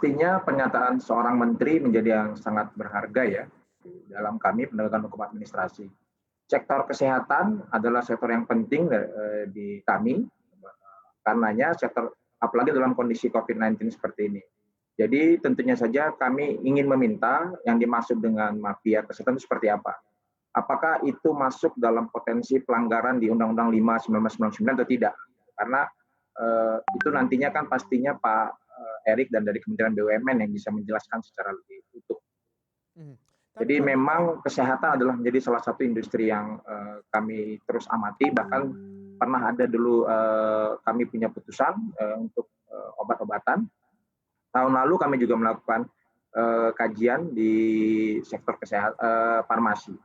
Pastinya pernyataan seorang menteri menjadi yang sangat berharga ya dalam kami penegakan hukum administrasi. Sektor kesehatan adalah sektor yang penting di kami, karenanya sektor apalagi dalam kondisi COVID-19 seperti ini. Jadi tentunya saja kami ingin meminta yang dimaksud dengan mafia kesehatan itu seperti apa? Apakah itu masuk dalam potensi pelanggaran di Undang-Undang 5 1999 atau tidak? Karena itu nantinya kan pastinya Pak Erik dan dari Kementerian BUMN yang bisa menjelaskan secara lebih utuh. Mhm. Tapi Jadi kalau memang kesehatan adalah menjadi salah satu industri yang kami terus amati, bahkan pernah ada dulu kami punya putusan untuk obat-obatan. Tahun lalu kami juga melakukan kajian di sektor farmasi.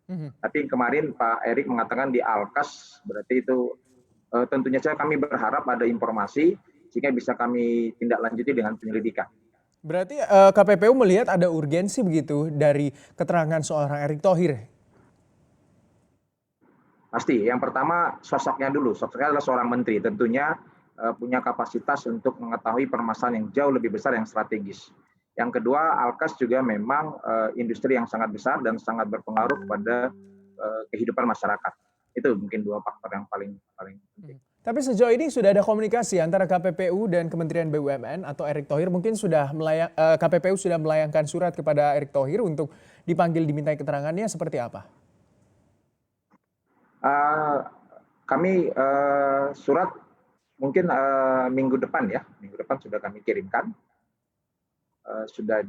mhm. Tapi kemarin Pak Erik mengatakan di Alkas, berarti itu tentunya saja kami berharap ada informasi sehingga bisa kami tindak lanjuti dengan penyelidikan. Berarti, KPPU melihat ada urgensi begitu dari keterangan seorang Erick Thohir? Pasti, yang pertama sosoknya dulu, sosoknya adalah seorang menteri, tentunya punya kapasitas untuk mengetahui permasalahan yang jauh lebih besar yang strategis. Yang kedua, Alkas juga memang industri yang sangat besar dan sangat berpengaruh kepada kehidupan masyarakat. Itu mungkin dua faktor yang paling paling penting. Mhm. Tapi sejauh ini sudah ada komunikasi antara KPPU dan Kementerian BUMN atau Erick Thohir mungkin KPPU sudah melayangkan surat kepada Erick Thohir untuk dipanggil dimintai keterangannya seperti apa? Eh, Kami surat mungkin minggu depan ya, minggu depan sudah kami kirimkan, sudah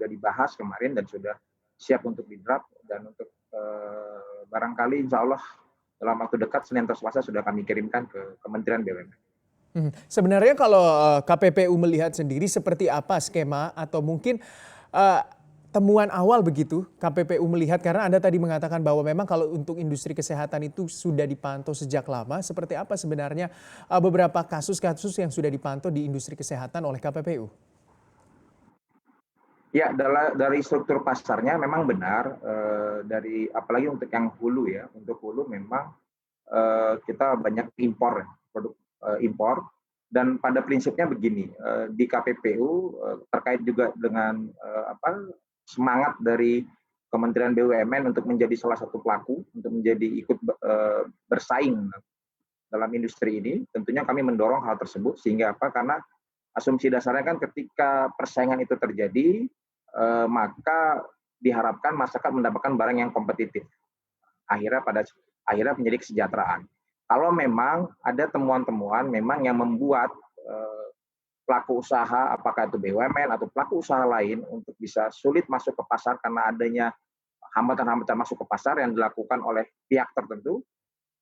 dibahas kemarin dan sudah siap untuk di-draft dan untuk barangkali insya Allah dalam waktu dekat Senin atau Selasa sudah kami kirimkan ke Kementerian BUMN. Mhm. Sebenarnya kalau, KPPU melihat sendiri seperti apa skema atau mungkin, eee, temuan awal begitu KPPU melihat karena Anda tadi mengatakan bahwa memang kalau untuk industri kesehatan itu sudah dipantau sejak lama, seperti apa sebenarnya, beberapa kasus-kasus yang sudah dipantau di industri kesehatan oleh KPPU? Ya, dari struktur pasarnya memang benar, dari apalagi untuk yang hulu ya, untuk hulu memang kita banyak impor ya, produk impor dan pada prinsipnya begini, di KPPU terkait juga dengan semangat dari Kementerian BUMN untuk menjadi salah satu pelaku, untuk menjadi ikut bersaing dalam industri ini, tentunya kami mendorong hal tersebut sehingga apa, karena asumsi dasarnya kan ketika persaingan itu terjadi, maka diharapkan masyarakat mendapatkan barang yang kompetitif. Akhirnya menjadi kesejahteraan. Kalau memang ada temuan-temuan memang yang membuat pelaku usaha, apakah itu BUMN atau pelaku usaha lain untuk bisa sulit masuk ke pasar karena adanya hambatan-hambatan masuk ke pasar yang dilakukan oleh pihak tertentu,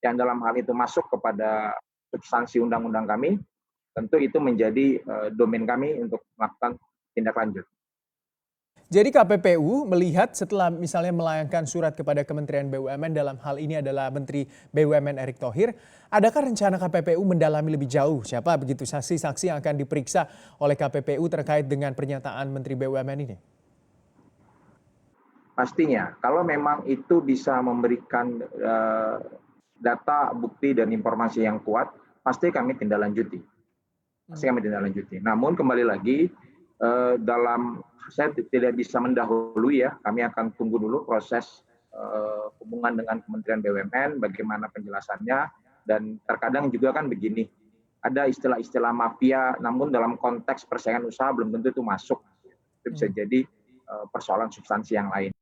yang dalam hal itu masuk kepada substansi undang-undang kami, tentu itu menjadi domain kami untuk melakukan tindak lanjut. Jadi KPPU melihat setelah misalnya melayangkan surat kepada Kementerian BUMN dalam hal ini adalah Menteri BUMN Erick Thohir, adakah rencana KPPU mendalami lebih jauh siapa begitu saksi-saksi yang akan diperiksa oleh KPPU terkait dengan pernyataan Menteri BUMN ini? Pastinya, kalau memang itu bisa memberikan data, bukti, dan informasi yang kuat, pasti kami tindak lanjuti. Pasti Mhm. kami tindak lanjuti. Namun kembali lagi, saya tidak bisa mendahului ya, kami akan tunggu dulu proses hubungan dengan Kementerian BUMN, bagaimana penjelasannya, dan terkadang juga kan begini, ada istilah-istilah mafia, namun dalam konteks persaingan usaha belum tentu itu masuk. Itu bisa Mhm. jadi persoalan substansi yang lain.